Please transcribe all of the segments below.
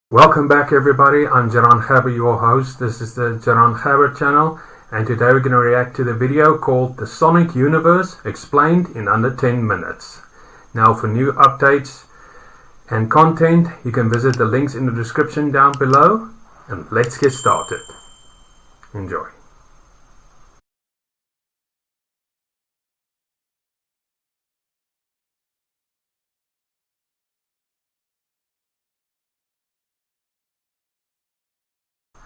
Welcome back everybody, I'm Jaran Khaber, your host. This is the Jaran Khaber channel, and today we're going to react to the video called The Sonic Universe Explained in Under 10 Minutes. Now for new updates and content, you can visit the links in the description down below, and let's get started. Enjoy.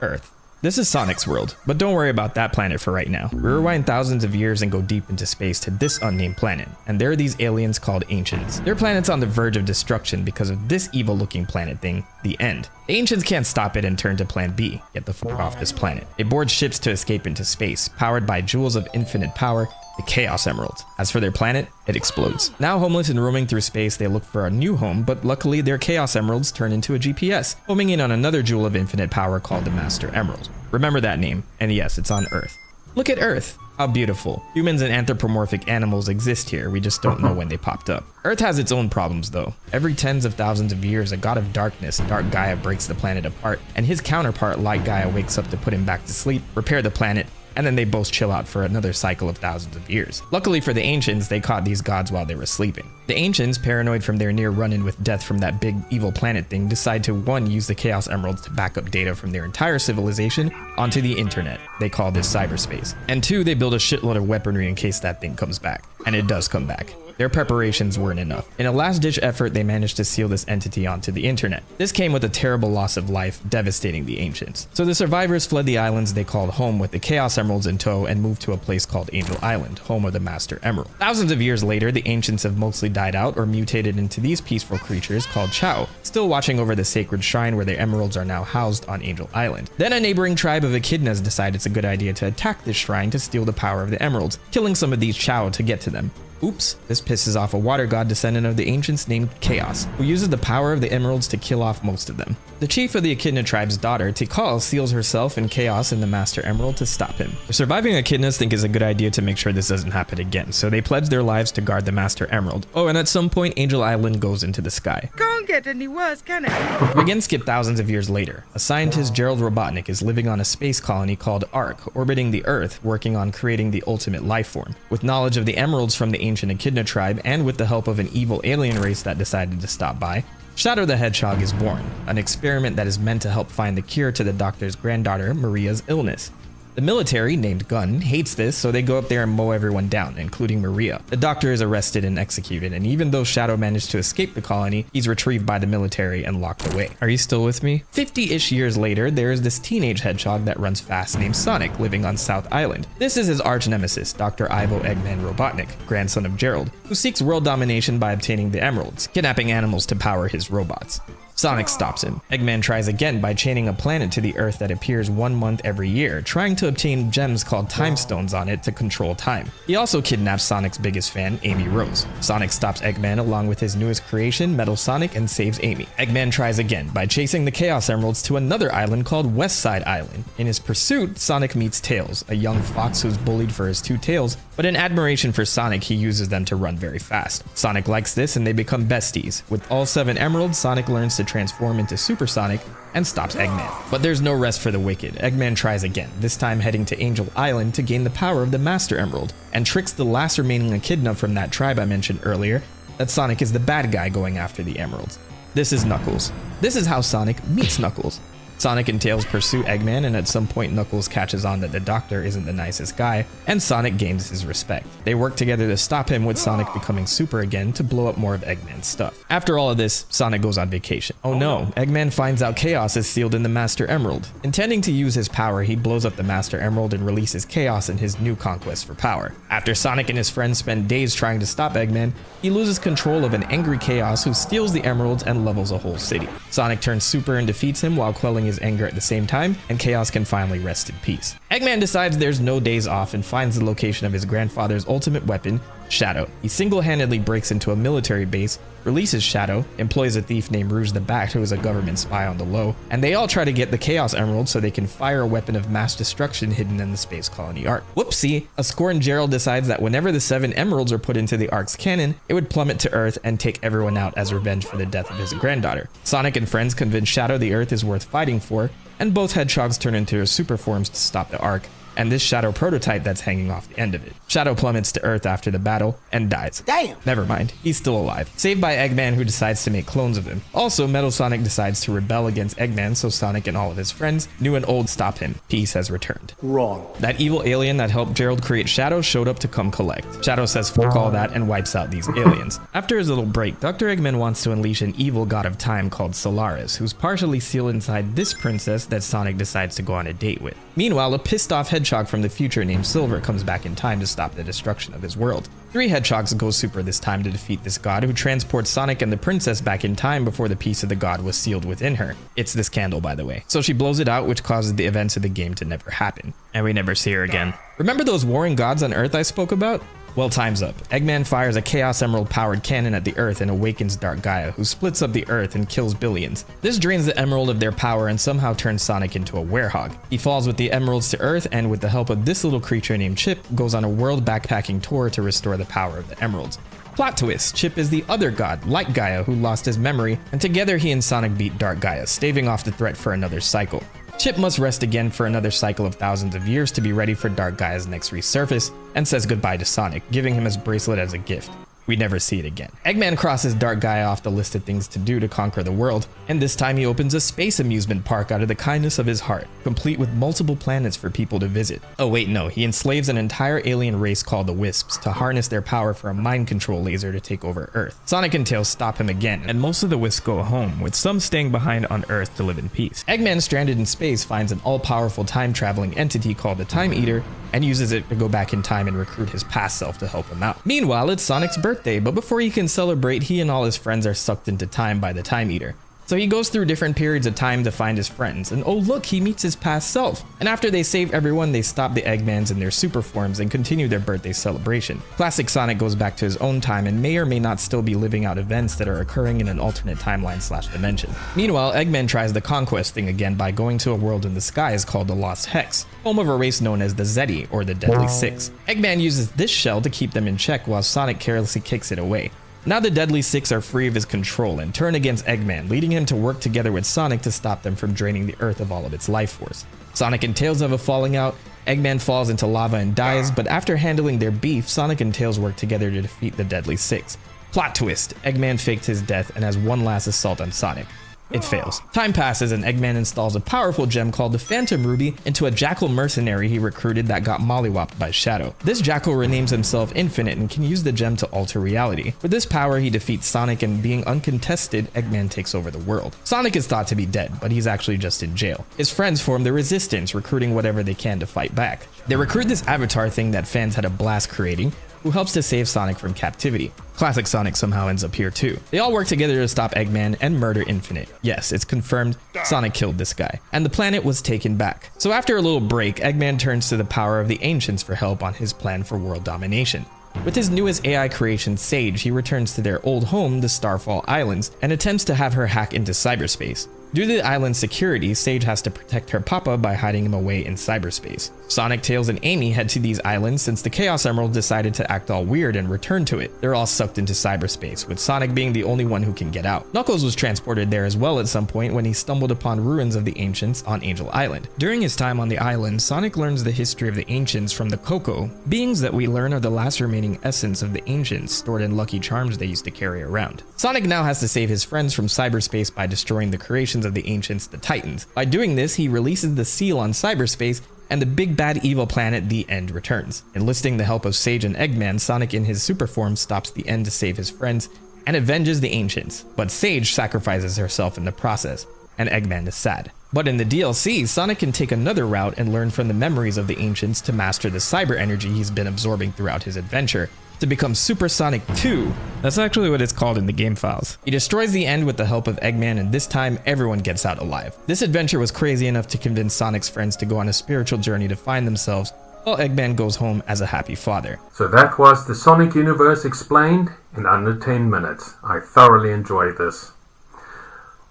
Earth. This is Sonic's world, but don't worry about that planet for right now. We rewind thousands of years and go deep into space to this unnamed planet, and there are these aliens called Ancients. Their planet's on the verge of destruction because of this evil looking planet thing, the End. The Ancients can't stop it and turn to Plan B, get the fuck off this planet. They board ships to escape into space, powered by jewels of infinite power, the Chaos Emeralds. As for their planet, it explodes. Now homeless and roaming through space, they look for a new home, but luckily their Chaos Emeralds turn into a GPS, homing in on another jewel of infinite power called the Master Emerald. Remember that name, and yes, it's on Earth. Look at Earth. How beautiful. Humans and anthropomorphic animals exist here, we just don't know when they popped up. Earth has its own problems though. Every tens of thousands of years, a god of darkness, Dark Gaia, breaks the planet apart, and his counterpart, Light Gaia, wakes up to put him back to sleep, repair the planet, and then they both chill out for another cycle of thousands of years. Luckily for the Ancients, they caught these gods while they were sleeping. The Ancients, paranoid from their near run-in with death from that big evil planet thing, decide to 1. Use the Chaos Emeralds to back up data from their entire civilization onto the internet. They call this cyberspace. And 2, they build a shitload of weaponry in case that thing comes back. And it does come back. Their preparations weren't enough. In a last-ditch effort, they managed to seal this entity onto the internet. This came with a terrible loss of life, devastating the Ancients. So the survivors fled the islands they called home with the Chaos Emeralds in tow and moved to a place called Angel Island, home of the Master Emerald. Thousands of years later, the Ancients have mostly died out or mutated into these peaceful creatures called Chao, still watching over the sacred shrine where their emeralds are now housed on Angel Island. Then a neighboring tribe of echidnas decide it's a good idea to attack this shrine to steal the power of the emeralds, killing some of these Chao to get to them. Oops, this pisses off a water god descendant of the Ancients named Chaos, who uses the power of the emeralds to kill off most of them. The chief of the Echidna tribe's daughter, Tikal, seals herself and Chaos in the Master Emerald to stop him. The surviving echidnas think it's a good idea to make sure this doesn't happen again, so they pledge their lives to guard the Master Emerald. Oh, and at some point, Angel Island goes into the sky. Can't get any worse, can it? We again skip thousands of years later. A scientist, Gerald Robotnik, is living on a space colony called Ark, orbiting the Earth, working on creating the ultimate life form. With knowledge of the emeralds from the ancient Echidna tribe, and with the help of an evil alien race that decided to stop by, Shadow the Hedgehog is born, an experiment that is meant to help find the cure to the doctor's granddaughter Maria's illness. The military, named Gun, hates this, so they go up there and mow everyone down, including Maria. The doctor is arrested and executed, and even though Shadow managed to escape the colony, he's retrieved by the military and locked away. Are you still with me? 50-ish years later, there is this teenage hedgehog that runs fast named Sonic, living on South Island. This is his arch nemesis, Dr. Ivo Eggman Robotnik, grandson of Gerald, who seeks world domination by obtaining the emeralds, kidnapping animals to power his robots. Sonic stops him. Eggman tries again by chaining a planet to the Earth that appears 1 month every year, trying to obtain gems called Time Stones on it to control time. He also kidnaps Sonic's biggest fan, Amy Rose. Sonic stops Eggman along with his newest creation, Metal Sonic, and saves Amy. Eggman tries again by chasing the Chaos Emeralds to another island called West Side Island. In his pursuit, Sonic meets Tails, a young fox who's bullied for his 2 tails, but in admiration for Sonic, he uses them to run very fast. Sonic likes this and they become besties. With all 7 emeralds, Sonic learns to transform into Super Sonic and stops Eggman. But there's no rest for the wicked. Eggman tries again, this time heading to Angel Island to gain the power of the Master Emerald, and tricks the last remaining echidna from that tribe I mentioned earlier that Sonic is the bad guy going after the emeralds. This is Knuckles. This is how Sonic meets Knuckles. Sonic and Tails pursue Eggman, and at some point Knuckles catches on that the doctor isn't the nicest guy, and Sonic gains his respect. They work together to stop him, with Sonic becoming super again to blow up more of Eggman's stuff. After all of this, Sonic goes on vacation. Oh no, Eggman finds out Chaos is sealed in the Master Emerald. Intending to use his power, he blows up the Master Emerald and releases Chaos in his new conquest for power. After Sonic and his friends spend days trying to stop Eggman, he loses control of an angry Chaos who steals the emeralds and levels a whole city. Sonic turns super and defeats him while quelling his anger at the same time, and Chaos can finally rest in peace. Eggman decides there's no days off and finds the location of his grandfather's ultimate weapon, Shadow. He single-handedly breaks into a military base, releases Shadow, employs a thief named Rouge the Bat who is a government spy on the low, and they all try to get the Chaos Emerald so they can fire a weapon of mass destruction hidden in the space colony Ark. Whoopsie, a scorned Gerald decides that whenever the 7 emeralds are put into the Ark's cannon, it would plummet to Earth and take everyone out as revenge for the death of his granddaughter. Sonic and friends convince Shadow the Earth is worth fighting for, and both hedgehogs turn into their super forms to stop the Ark, and this Shadow prototype that's hanging off the end of it. Shadow plummets to Earth after the battle and dies. Damn! Never mind, he's still alive. Saved by Eggman, who decides to make clones of him. Also, Metal Sonic decides to rebel against Eggman so Sonic and all of his friends, new and old, stop him. Peace has returned. Wrong. That evil alien that helped Gerald create Shadow showed up to come collect. Shadow says fuck all that and wipes out these aliens. After his little break, Dr. Eggman wants to unleash an evil god of time called Solaris, who's partially sealed inside this princess that Sonic decides to go on a date with. Meanwhile, a pissed off hedgehog from the future named Silver comes back in time to stop the destruction of his world. 3 hedgehogs go super this time to defeat this god who transports Sonic and the princess back in time before the piece of the god was sealed within her. It's this candle, by the way. So she blows it out, which causes the events of the game to never happen. And we never see her again. Remember those warring gods on Earth I spoke about? Well, time's up. Eggman fires a Chaos Emerald powered cannon at the Earth and awakens Dark Gaia, who splits up the Earth and kills billions. This drains the Emerald of their power and somehow turns Sonic into a werehog. He falls with the Emeralds to Earth and with the help of this little creature named Chip, goes on a world backpacking tour to restore the power of the Emeralds. Plot twist, Chip is the other god, Light Gaia, who lost his memory, and together he and Sonic beat Dark Gaia, staving off the threat for another cycle. Chip must rest again for another cycle of thousands of years to be ready for Dark Gaia's next resurface, and says goodbye to Sonic, giving him his bracelet as a gift. We never see it again. Eggman crosses Dark Gaia off the list of things to do to conquer the world, and this time he opens a space amusement park out of the kindness of his heart, complete with multiple planets for people to visit. Oh wait, no, he enslaves an entire alien race called the Wisps to harness their power for a mind control laser to take over Earth. Sonic and Tails stop him again, and most of the Wisps go home, with some staying behind on Earth to live in peace. Eggman, stranded in space, finds an all-powerful time-traveling entity called the Time Eater, and uses it to go back in time and recruit his past self to help him out. Meanwhile, it's Sonic's birthday, but before he can celebrate, he and all his friends are sucked into time by the Time Eater. So he goes through different periods of time to find his friends, and oh look, he meets his past self. And after they save everyone, they stop the Eggmans in their super forms and continue their birthday celebration. Classic Sonic goes back to his own time and may or may not still be living out events that are occurring in an alternate timeline/dimension. Meanwhile, Eggman tries the conquest thing again by going to a world in the skies called the Lost Hex, home of a race known as the Zeti, or the Deadly Six. Eggman uses this shell to keep them in check while Sonic carelessly kicks it away. Now the Deadly Six are free of his control and turn against Eggman, leading him to work together with Sonic to stop them from draining the Earth of all of its life force. Sonic and Tails have a falling out, Eggman falls into lava and dies, but after handling their beef, Sonic and Tails work together to defeat the Deadly Six. Plot twist, Eggman faked his death and has one last assault on Sonic. It fails. Time passes and Eggman installs a powerful gem called the Phantom Ruby into a jackal mercenary he recruited that got mollywopped by Shadow. This jackal renames himself Infinite and can use the gem to alter reality. With this power, he defeats Sonic, and being uncontested, Eggman takes over the world. Sonic is thought to be dead, but he's actually just in jail. His friends form the Resistance, recruiting whatever they can to fight back. They recruit this avatar thing that fans had a blast creating, who helps to save Sonic from captivity. Classic Sonic somehow ends up here too. They all work together to stop Eggman and murder Infinite. Yes, it's confirmed, Sonic killed this guy, and the planet was taken back. So after a little break, Eggman turns to the power of the Ancients for help on his plan for world domination. With his newest AI creation, Sage, he returns to their old home, the Starfall Islands, and attempts to have her hack into cyberspace. Due to the island's security, Sage has to protect her papa by hiding him away in cyberspace. Sonic, Tails, and Amy head to these islands since the Chaos Emerald decided to act all weird and return to it. They're all sucked into cyberspace, with Sonic being the only one who can get out. Knuckles was transported there as well at some point when he stumbled upon ruins of the Ancients on Angel Island. During his time on the island, Sonic learns the history of the Ancients from the Coco, beings that we learn are the last remaining essence of the Ancients stored in Lucky Charms they used to carry around. Sonic now has to save his friends from cyberspace by destroying the creations of the Ancients, the Titans. By doing this, he releases the seal on cyberspace, and the big bad evil planet, the End, returns. Enlisting the help of Sage and Eggman, Sonic in his super form stops the End to save his friends and avenges the Ancients. But Sage sacrifices herself in the process, and Eggman is sad. But in the DLC, Sonic can take another route and learn from the memories of the Ancients to master the cyber energy he's been absorbing throughout his adventure, to become Supersonic 2. That's actually what it's called in the game files. He destroys the end with the help of Eggman, and this time everyone gets out alive. This adventure was crazy enough to convince Sonic's friends to go on a spiritual journey to find themselves, while Eggman goes home as a happy father. So that was the Sonic Universe explained in under 10 minutes. I thoroughly enjoyed this.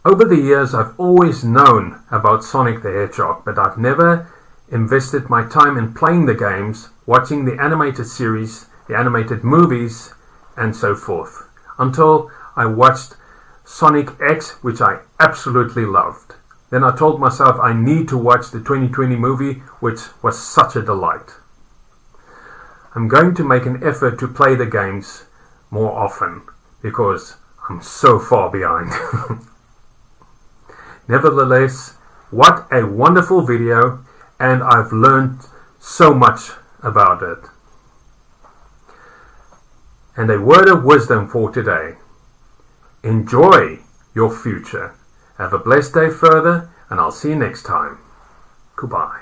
Over the years I've always known about Sonic the Hedgehog, but I've never invested my time in playing the games, watching the animated series, the animated movies, and so forth, until I watched Sonic X, which I absolutely loved. Then I told myself I need to watch the 2020 movie, which was such a delight. I'm going to make an effort to play the games more often, because I'm so far behind. Nevertheless, what a wonderful video, and I've learned so much about it. And a word of wisdom for today. Enjoy your future. Have a blessed day further, and I'll see you next time. Goodbye.